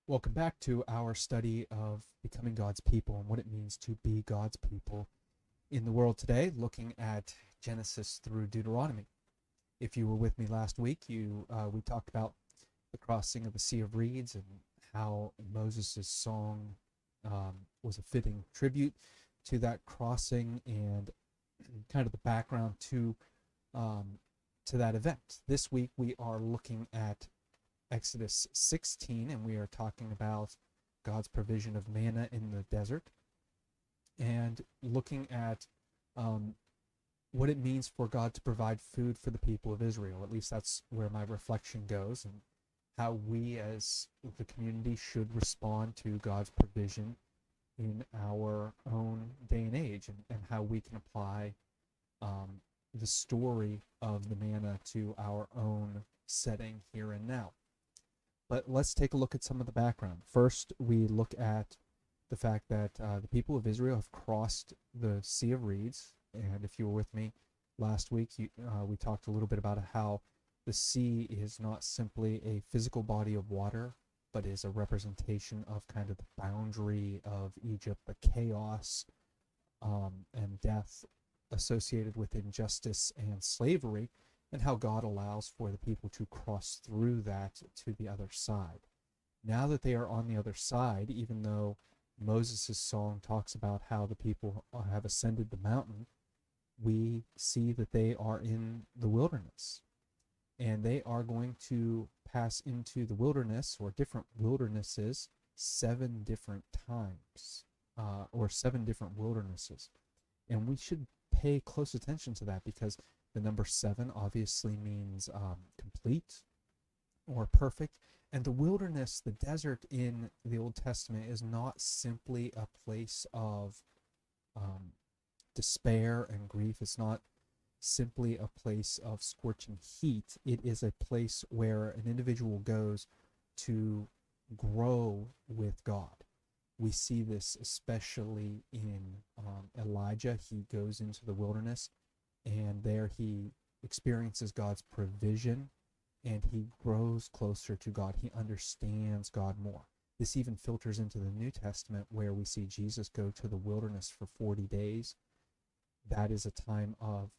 Welcome back to our study of becoming God's people and what it means to be God's people in the world today, looking at Genesis through Deuteronomy. If you were with me last week, we talked about the crossing of the Sea of Reeds and how Moses' song was a fitting tribute to that crossing and kind of the background um, to that event. This week we are looking at Exodus 16, and we are talking about God's provision of manna in the desert and looking at um, what it means for God to provide food for the people of Israel. At least that's where my reflection goes, and how we as the community should respond to God's provision in our own day and age, and how we can apply um, the story of the manna to our own setting here and now. But let's take a look at some of the background. First, we look at the fact that the people of Israel have crossed the Sea of Reeds. And if you were with me last week, we talked a little bit about how the sea is not simply a physical body of water, but is a representation of kind of the boundary of Egypt, the chaos and death associated with injustice and slavery, and how God allows for the people to cross through that to the other side. Now that they are on the other side, even though Moses' song talks about how the people have ascended the mountain, we see that they are in the wilderness. And they are going to pass into the wilderness or different wildernesses 7 different times, or 7 different wildernesses. And we should pay close attention to that because the number 7 obviously means complete or perfect. And the wilderness, the desert in the Old Testament, is not simply a place of um, despair and grief. It's not simply a place of scorching heat. It is a place where an individual goes to grow with God. We see this especially in Elijah. He goes into the wilderness, and there he experiences God's provision, and he grows closer to God. He understands God more. This even filters into the New Testament, where we see Jesus go to the wilderness for 40 days. That is a time of,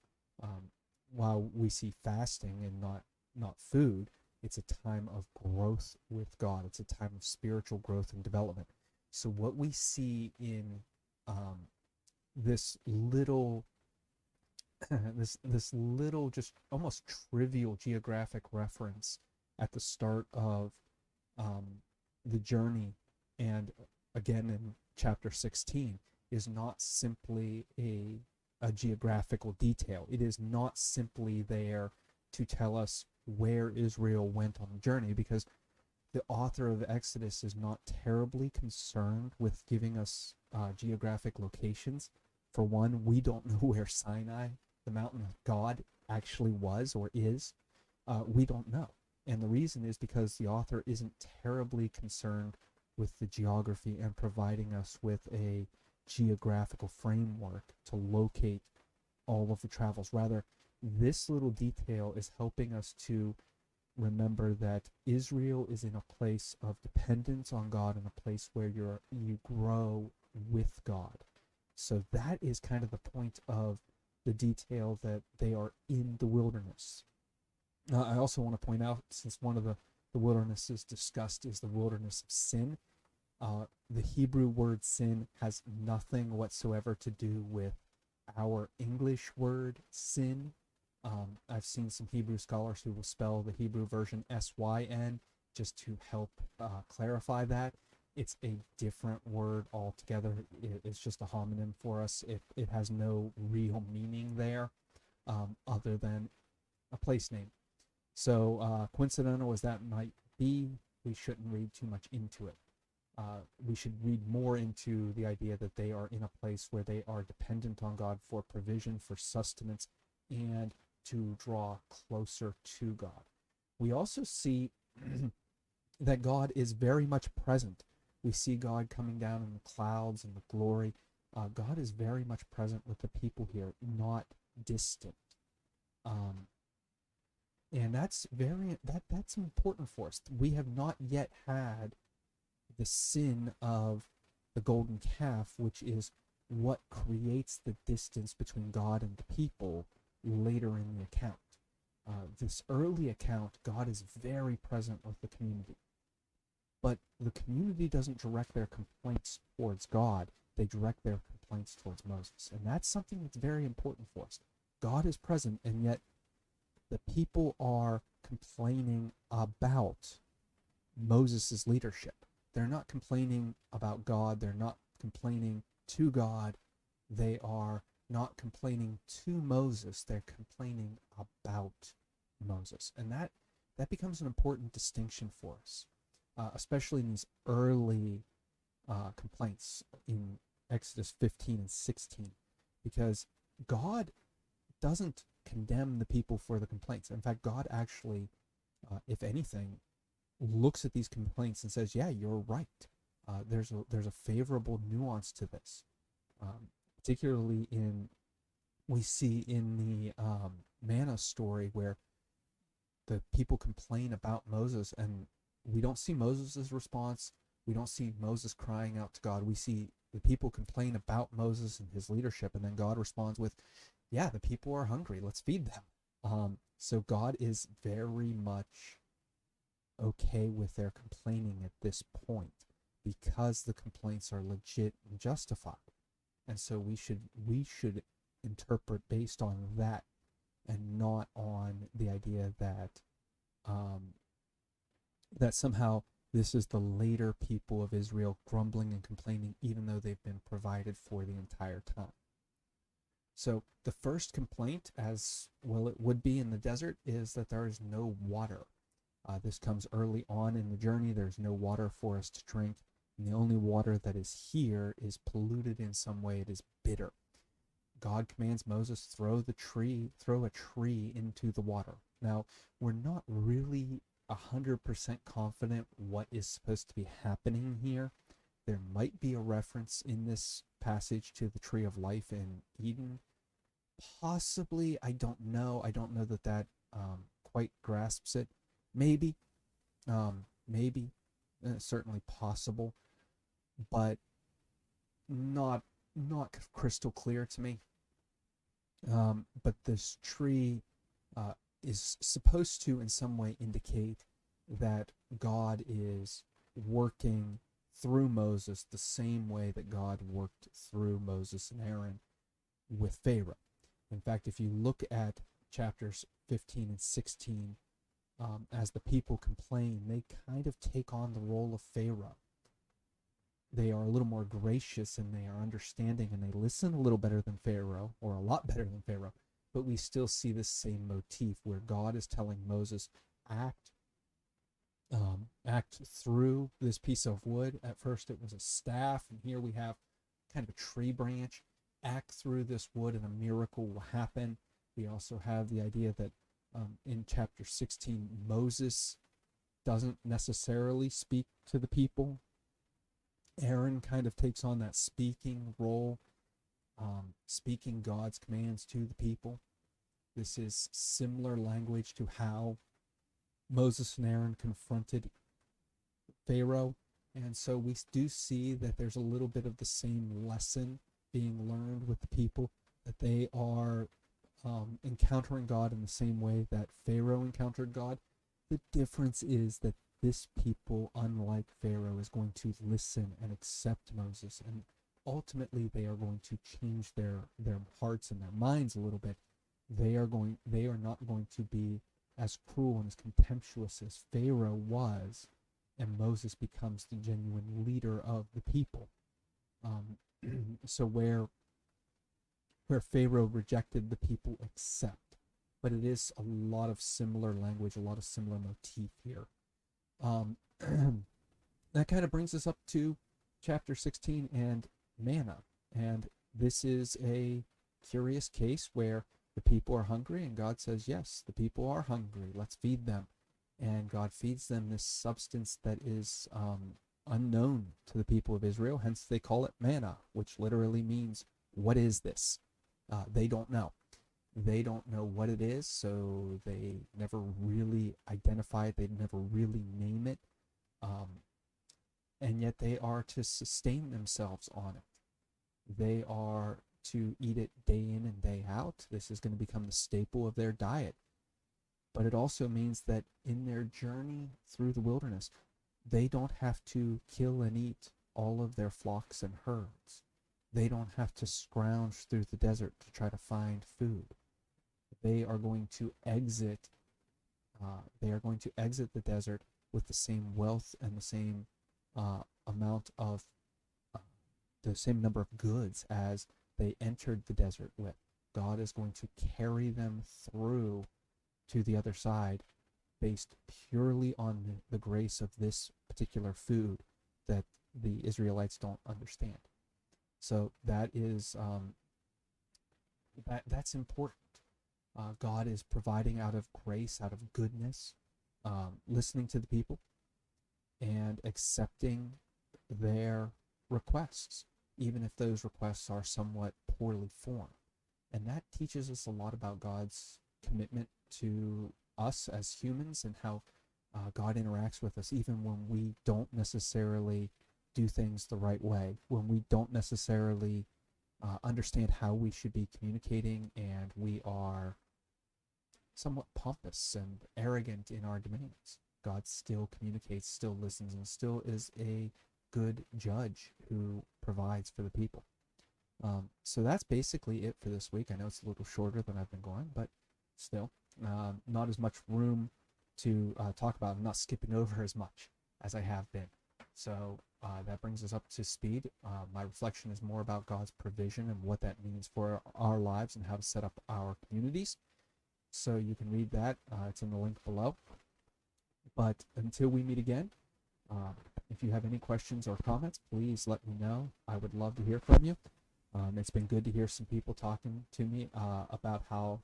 while we see fasting and not food, it's a time of growth with God. It's a time of spiritual growth and development. So what we see in this little this little, just almost trivial geographic reference at the start of um, the journey, and again in chapter 16, is not simply a geographical detail. It is not simply there to tell us where Israel went on the journey, because the author of Exodus is not terribly concerned with giving us geographic locations. For one, we don't know where Sinai, the mountain of God, actually was or is. We don't know. And the reason is because the author isn't terribly concerned with the geography and providing us with a geographical framework to locate all of the travels. Rather, this little detail is helping us to remember that Israel is in a place of dependence on God, and a place where you grow with God. So that is kind of the point of the detail, that they are in the wilderness. I also want to point out, since one of the wildernesses discussed is the wilderness of sin, the Hebrew word sin has nothing whatsoever to do with our English word sin. I've seen some Hebrew scholars who will spell the Hebrew version S-Y-N just to help clarify that. It's a different word altogether. It's just a homonym for us. It has no real meaning there, other than a place name. So coincidental as that might be, we shouldn't read too much into it. We should read more into the idea that they are in a place where they are dependent on God for provision, for sustenance, and to draw closer to God. We also see that God is very much present. We see God coming down in the clouds and the glory. God is very much present with the people here, not distant. Um, and that's important for us. We have not yet had the sin of the golden calf, which is what creates the distance between God and the people later in the account. This early account, God is very present with the community. But the community doesn't direct their complaints towards God, they direct their complaints towards Moses. And that's something that's very important for us. God is present, and yet the people are complaining about Moses' leadership. They're not complaining about God, they're not complaining to God, they are not complaining to Moses, they're complaining about Moses. And that becomes an important distinction for us, especially in these early complaints in Exodus 15 and 16, because God doesn't condemn the people for the complaints. In fact, God actually, if anything, looks at these complaints and says, yeah, you're right. There's a favorable nuance to this. Particularly we see in the manna story where the people complain about Moses, and we don't see Moses' response. We don't see Moses crying out to God. We see the people complain about Moses and his leadership, and then God responds with, yeah, the people are hungry, let's feed them. So God is very much okay with their complaining at this point, because the complaints are legit and justified. And so we should interpret based on that, and not on the idea that that somehow this is the later people of Israel grumbling and complaining, even though they've been provided for the entire time. So the first complaint, as well it would be in the desert, is that there is no water. This comes early on in the journey. There's no water for us to drink. And the only water that is here is polluted in some way. It is bitter. God commands Moses, throw a tree into the water. Now, we're not really 100% confident what is supposed to be happening here. There might be a reference in this passage to the tree of life in Eden. Possibly, I don't know. I don't know that quite grasps it. Maybe, certainly possible, but not crystal clear to me. But this tree is supposed to in some way indicate that God is working through Moses the same way that God worked through Moses and Aaron with Pharaoh. In fact, if you look at chapters 15 and 16, as the people complain, they kind of take on the role of Pharaoh. They are a little more gracious, and they are understanding, and they listen a little better than Pharaoh, or a lot better than Pharaoh. But we still see this same motif where God is telling Moses, act through this piece of wood. At first it was a staff, and here we have kind of a tree branch. Act through this wood and a miracle will happen. We also have the idea that in chapter 16, Moses doesn't necessarily speak to the people. Aaron kind of takes on that speaking role, speaking God's commands to the people. This is similar language to how Moses and Aaron confronted Pharaoh. And so we do see that there's a little bit of the same lesson being learned with the people, that they are encountering God in the same way that Pharaoh encountered God. The difference is that this people, unlike Pharaoh, is going to listen and accept Moses, and ultimately they are going to change their hearts and their minds a little bit. They are not going to be as cruel and as contemptuous as Pharaoh was, and Moses becomes the genuine leader of the people. So where Pharaoh rejected, the people accept. But it is a lot of similar language, a lot of similar motif here. That kind of brings us up to chapter 16 and manna. And this is a curious case where the people are hungry, and God says, yes, the people are hungry, let's feed them. And God feeds them this substance that is unknown to the people of Israel, hence they call it manna, which literally means, what is this? They don't know. They don't know what it is, so they never really identify it. They never really name it. And and yet they are to sustain themselves on it. They are to eat it day in and day out. This is going to become the staple of their diet. But it also means that in their journey through the wilderness, they don't have to kill and eat all of their flocks and herds. They don't have to scrounge through the desert to try to find food. They are going to exit. They are going to exit the desert with the same wealth and the same amount of the same number of goods as they entered the desert with. God is going to carry them through to the other side based purely on the grace of this particular food that the Israelites don't understand. So that is that's important. God is providing out of grace, out of goodness, listening to the people and accepting their requests, even if those requests are somewhat poorly formed. And that teaches us a lot about God's commitment to us as humans and how God interacts with us even when we don't necessarily do things the right way, when we don't necessarily understand how we should be communicating, and we are somewhat pompous and arrogant in our demands. God still communicates, still listens, and still is a good judge who provides for the people. So that's basically it for this week. I know it's a little shorter than I've been going, but still, not as much room to talk about. I'm not skipping over as much as I have been. So that brings us up to speed. My reflection is more about God's provision and what that means for our lives and how to set up our communities. So you can read that. It's in the link below. But until we meet again, if you have any questions or comments, please let me know. I would love to hear from you. It's been good to hear some people talking to me about how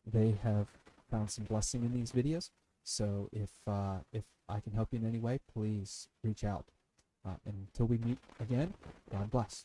they have found some blessing in these videos. So if I can help you in any way, please reach out. Until we meet again, God bless.